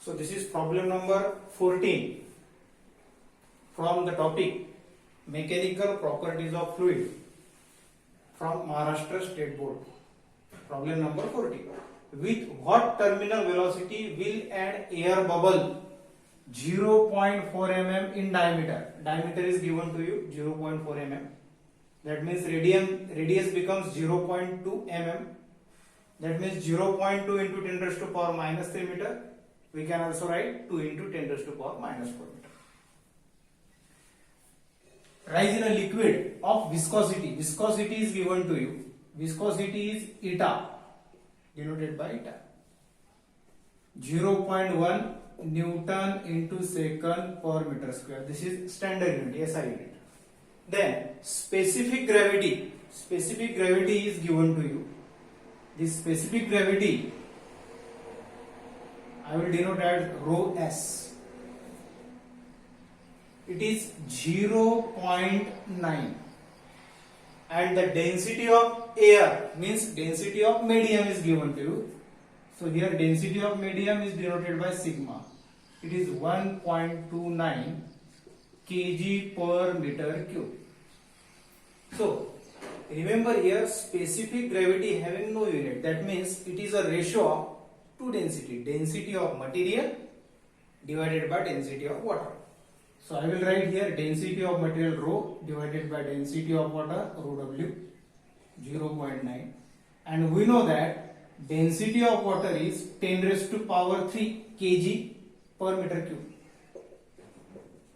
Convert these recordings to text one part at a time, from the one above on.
So this is problem number 14 from the topic Mechanical Properties of Fluid from Maharashtra State Board. Problem number 14. With what terminal velocity will an air bubble 0.4 mm in diameter? Diameter is given to you 0.4 mm. That means radius becomes 0.2 mm. That means 0.2 into 10 raised to power minus 3 meter. We can also write 2 into 10 raised to power minus 4 meter. Rise in a liquid of viscosity. Viscosity is given to you. Viscosity is eta, denoted by eta. 0.1 Newton into second per meter square. This is standard unit, SI unit. Then specific gravity. Specific gravity is given to you. This specific gravity I will denote as rho s. It is 0.9 and the density of air means density of medium is given to you. So here density of medium is denoted by sigma. It is 1.29 kg per meter cube. So remember here specific gravity having no unit. That means it is a ratio of two density. Density of material divided by density of water. So I will write here density of material rho divided by density of water rho w 0.9, and we know that density of water is 10 raised to power 3 kg per meter cube.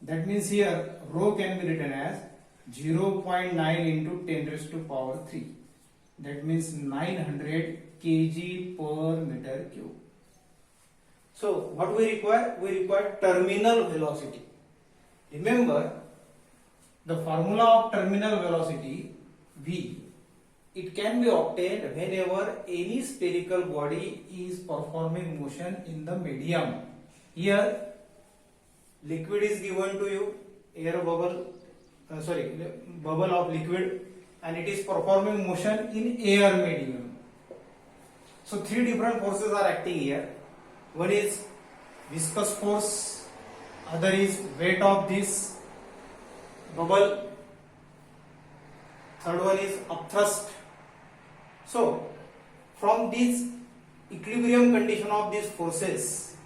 That means here rho can be written as 0.9 into 10 raised to power 3. That means 900 kg per meter cube. So what we require? We require terminal velocity. Remember the formula of terminal velocity V. It can be obtained whenever any spherical body is performing motion in the medium. Here liquid is given to you, air bubble, bubble of liquid, and it is performing motion in air medium. So three different forces are acting here. One is viscous force, other is weight of this bubble, third one is upthrust. So from this equilibrium condition of these forces,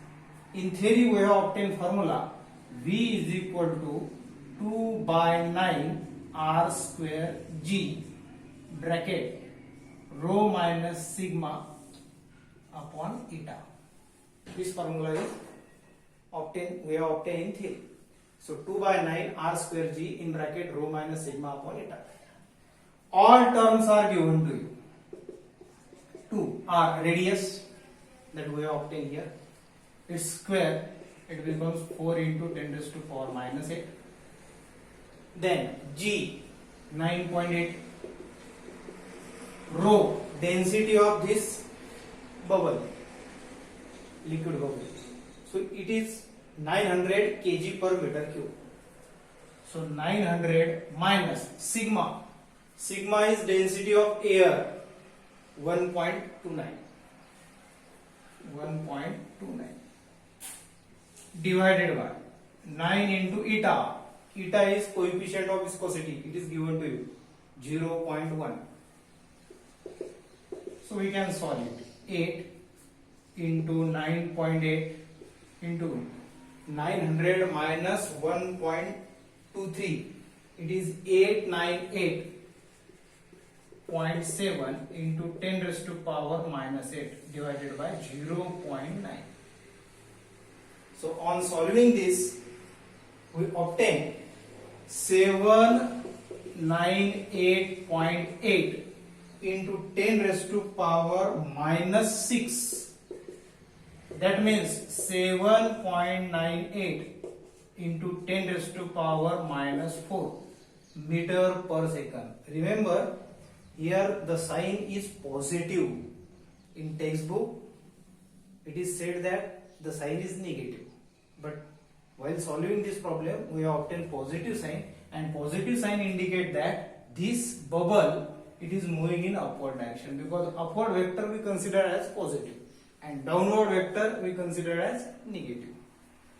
in theory we have obtained formula V is equal to 2 by 9 R square G bracket rho minus sigma upon eta. This formula is we have obtained in theory. So 2 by 9 R square G in bracket rho minus sigma upon eta. All terms are given to you. 2 R radius that we have obtained here. Its square, it becomes 4 into 10 raised to power minus 8. Then G 9.8. Rho density of this bubble, liquid bubble. So it is 900 kg per meter cube. So 900 minus sigma. Sigma is density of air 1.29. 1.29 divided by 9 into eta. Eta is coefficient of viscosity. It is given to you 0.1. So we can solve it. 8 into 9.8 into 900 minus 1.23. It is 898.7 into 10 raised to power minus 8 divided by 0.9. So on solving this, we obtain 798.8 into 10 raised to power minus 6. That means 7.98 into 10 raised to power minus 4 meter per second. Remember here the sign is positive. In textbook it is said that the sign is negative, but while solving this problem we have obtained positive sign, and positive sign indicate that this bubble it is moving in upward direction, because upward vector we consider as positive and downward vector we consider as negative.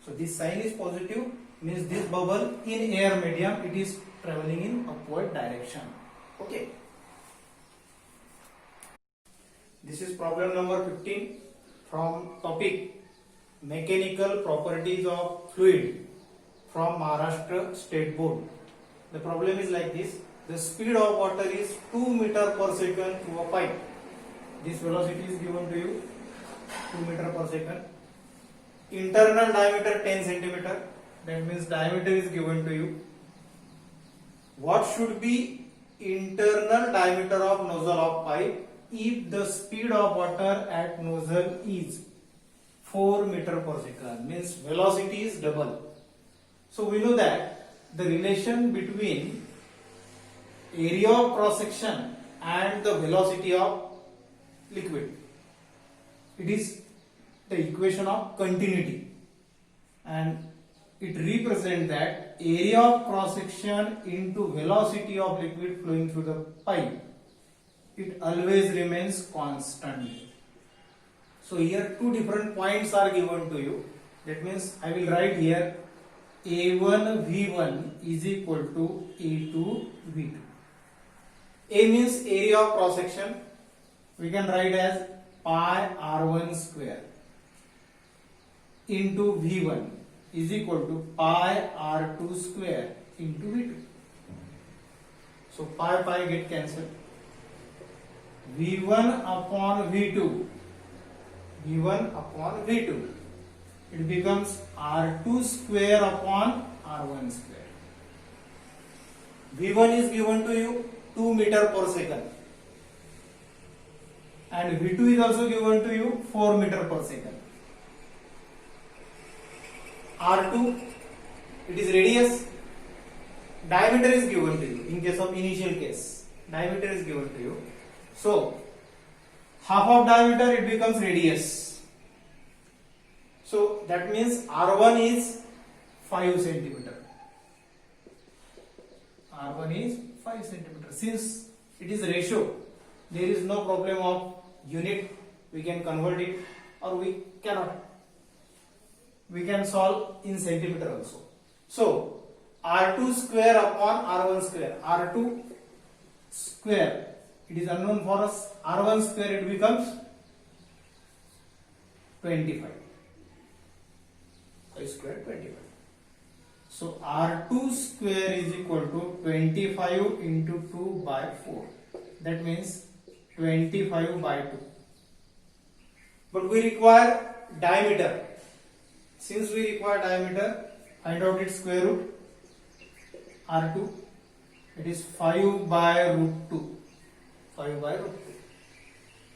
So this sign is positive, means this bubble in air medium, it is traveling in upward direction. Okay. This is problem number 15 from topic mechanical properties of fluid from Maharashtra State Board. The problem is like this. The speed of water is 2 meter per second through a pipe. This velocity is given to you, 2 meter per second. Internal diameter 10 centimeter. That means diameter is given to you. What should be internal diameter of nozzle of pipe if the speed of water at nozzle is 4 meter per second? Means velocity is double. So we know that the relation between area of cross section and the velocity of liquid, it is the equation of continuity, and it represents that area of cross section into velocity of liquid flowing through the pipe, it always remains constant. So here two different points are given to you. That means I will write here A1 V1 is equal to A2 V2. A means area of cross section. We can write as pi R1 square into V1 is equal to pi R2 square into V2. So pi get cancelled. V1 upon V2. V1 upon V2. It becomes R2 square upon R1 square. V1 is given to you 2 meter per second. And V2 is also given to you 4 meter per second. R2, it is radius. Diameter is given to you in case of initial case. Diameter is given to you. So, half of diameter it becomes radius. So, that means R1 is 5 centimeter. R1 is 5 centimeter. Since it is ratio, there is no problem of unit. We can convert it or we cannot. We can solve in centimeter also. So, R2 square upon R1 square. R2 square, it is unknown for us. R1 square, it becomes 25. 5 square 25. So, R2 square is equal to 25 into 2 by 4. That means 25 by 2. But we require diameter. Since we require diameter, find out its square root. R2, it is 5 by root 2. 5 by root 2.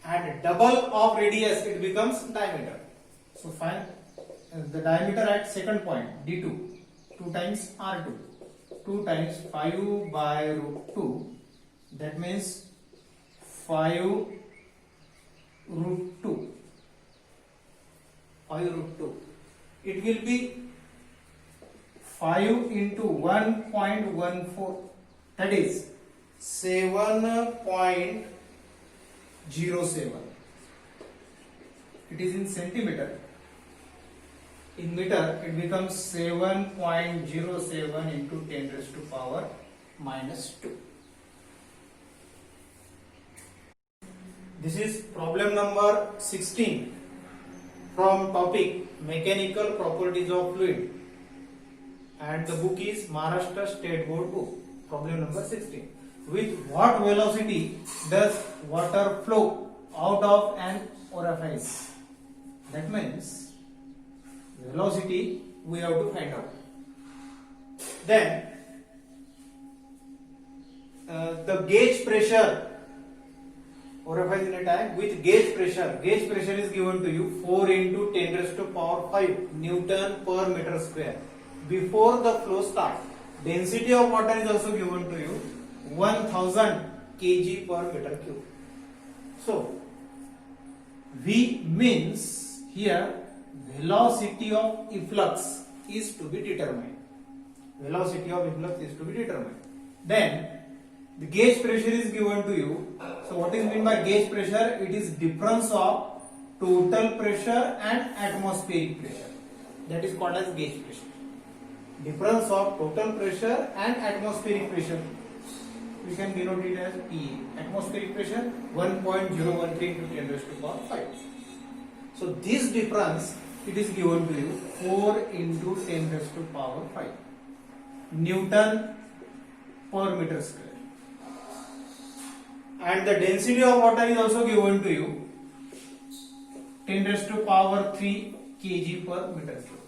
And double of radius, it becomes diameter. So find the diameter at second point, D2. 2 times R2. 2 times 5 by root 2. That means 5 root 2. 5 root 2. It will be 5 into 1.14. That is 7.07. It is in centimeter. In meter, it becomes 7.07 into 10 raised to power minus 2. This is problem number 16 from topic mechanical properties of fluid, and the book is Maharashtra State Board book. Problem number 16. With what velocity does water flow out of an orifice? That means velocity we have to find out. Then the gauge pressure, orifice in a tank with gauge pressure is given to you 4 into 10 raised to power 5 Newton per meter square. Before the flow starts, density of water is also given to you 1000 kg per meter cube. So V means here velocity of efflux is to be determined. Velocity of efflux is to be determined. Then the gauge pressure is given to you. So what is meant by gauge pressure? It is difference of total pressure and atmospheric pressure. That is called as gauge pressure. Difference of total pressure and atmospheric pressure. We can denote it as PA. Atmospheric pressure 1.013 into 10 raised to power 5. So this difference, it is given to you 4 into 10 raised to power 5 Newton per meter square. And the density of water is also given to you 10 raised to power 3 kg per meter cube.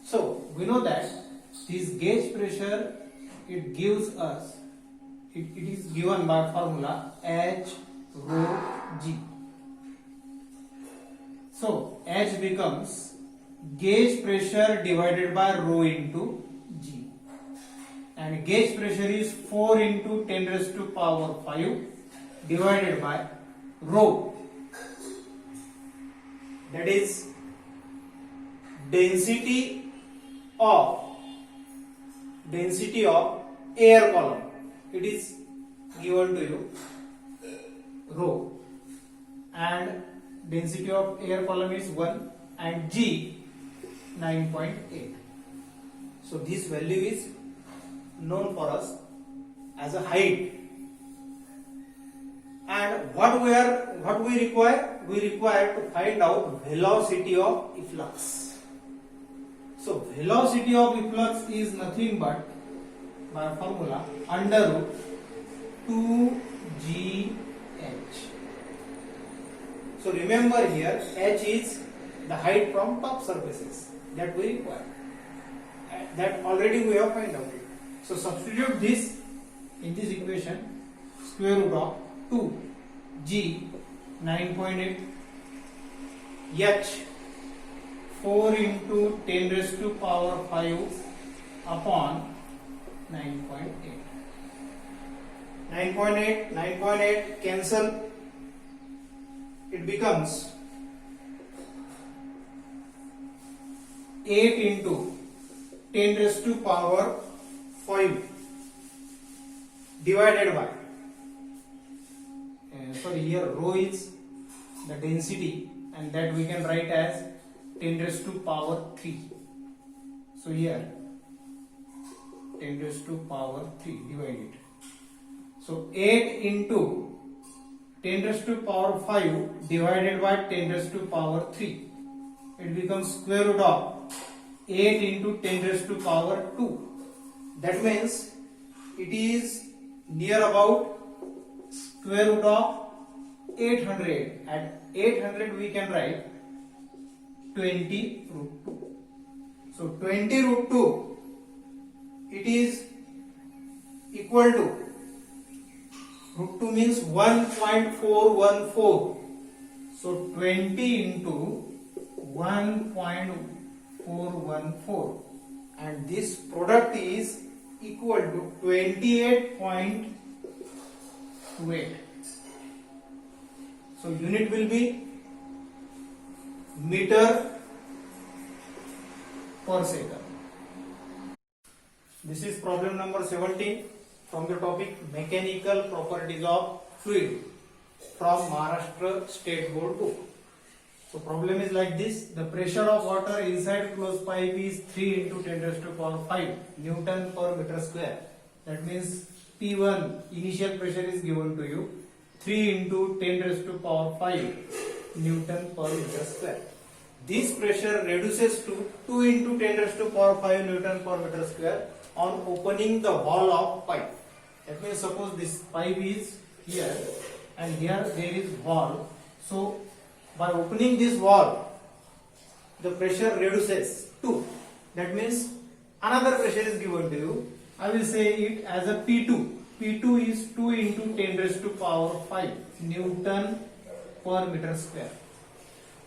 So we know that this gauge pressure, it gives us, it is given by formula H rho G. So H becomes gauge pressure divided by rho into G, and gauge pressure is 4 into 10 raised to power 5 divided by rho, that is density of air column. It is given to you rho, and density of air column is 1 and G 9.8. So this value is known for us as a height. And what we require? We require to find out velocity of efflux. So velocity of efflux is nothing but by formula under root 2gh. So remember here, h is the height from top surfaces that we require. That already we have found out. So substitute this in this equation. Square root of 2g 9.8 h 4 into 10 raised to power 5 upon 9.8. 9.8 cancel. It becomes 8 into 10 raised to power 5 divided by, sorry, here rho is the density, and that we can write as 10 raised to power 3. So here 10 raised to power 3 divided. So 8 into 10 raised to power 5 divided by 10 raised to power 3. It becomes square root of 8 into 10 raised to power 2. That means it is near about square root of 800. At 800 we can write 20 root 2. So 20 root 2, it is equal to, root 2 means 1.414. So 20 into 1.414, and this product is equal to 28.28. So unit will be meter per second. This is problem number 17 from the topic mechanical properties of fluid from Maharashtra State Board book. So problem is like this: the pressure of water inside closed pipe is 3 into 10 raised to power 5 Newton per meter square. That means P1 initial pressure is given to you 3 into 10 raised to power 5 Newton per meter square. This pressure reduces to 2 into 10 raised to power 5 Newton per meter square on opening the wall of pipe. That means suppose this pipe is here and here there is wall. So by opening this wall, the pressure reduces 2. That means another pressure is given to you. I will say it as a P2. P2 is 2 into 10 raised to power 5 Newton per meter square.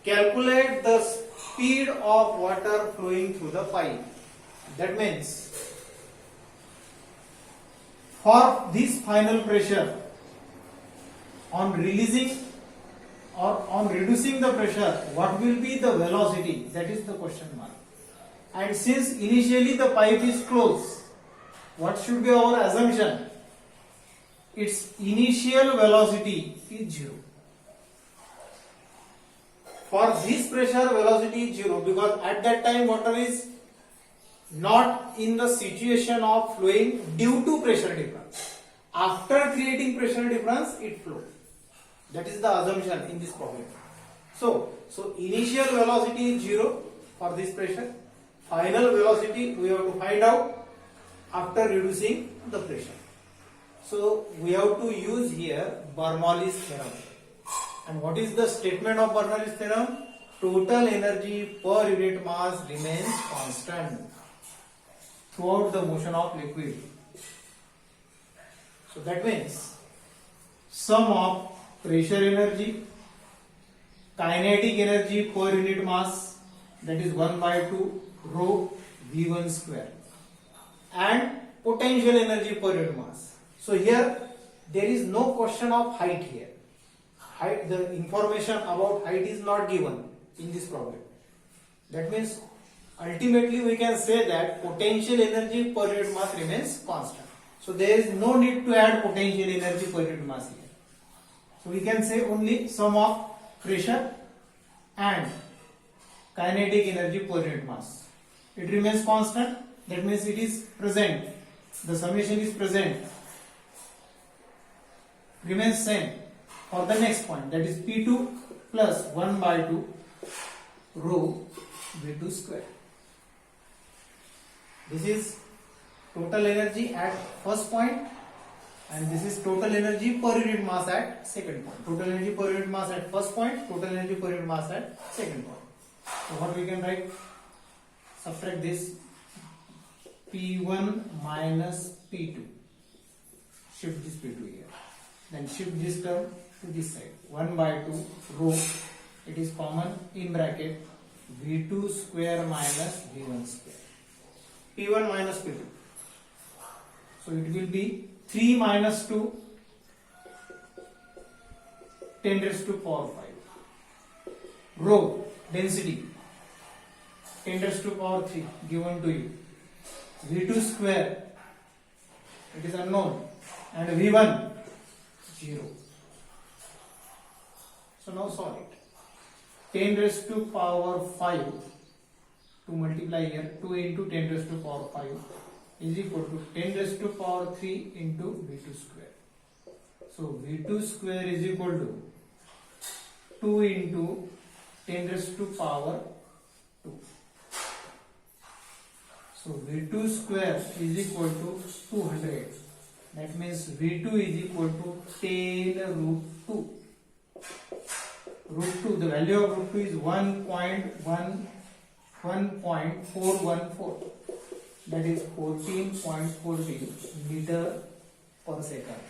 Calculate the speed of water flowing through the pipe. That means for this final pressure, on releasing or on reducing the pressure, what will be the velocity? That is the question mark. And since initially the pipe is closed, what should be our assumption? Its initial velocity is 0. For this pressure, velocity is 0 because at that time water is not in the situation of flowing due to pressure difference. After creating pressure difference, it flows. That is the assumption in this problem. So initial velocity is 0 for this pressure. Final velocity we have to find out after reducing the pressure. So we have to use here Bernoulli's theorem. And what is the statement of Bernoulli's theorem? Total energy per unit mass remains constant throughout the motion of liquid. So that means sum of pressure energy, kinetic energy per unit mass, that is 1 by 2 rho V1 square, and potential energy per unit mass. So here there is no question of height here. Height, the information about height is not given in this problem. That means ultimately we can say that potential energy per unit mass remains constant. So there is no need to add potential energy per unit mass here. So we can say only sum of pressure and kinetic energy per unit mass. It remains constant. That means it is present. The summation is present. Remains same for the next point, that is P2 plus 1 by 2 rho V2 square. This is total energy at first point, and this is total energy per unit mass at second point. Total energy per unit mass at first point, total energy per unit mass at second point. So what we can write? Subtract this P1 minus P2. Shift this P2 here. Then shift this term to this side. 1 by 2 rho. It is common in bracket V2 square minus V1 square. P1 minus P2. So it will be 3 minus 2 10 raised to power 5. Rho density 10 raised to power 3 given to you. V2 square, it is unknown, and V1 0. So now solve it. 10 raised to power 5 to multiply here, 2 into 10 raised to power 5 is equal to 10 raised to power 3 into V2 square. So V2 square is equal to 2 into 10 raised to power 2. So V2 square is equal to 200. That means V2 is equal to 10 root 2. Root 2, the value of root 2 is 1.414. That is 14.14 meter per second.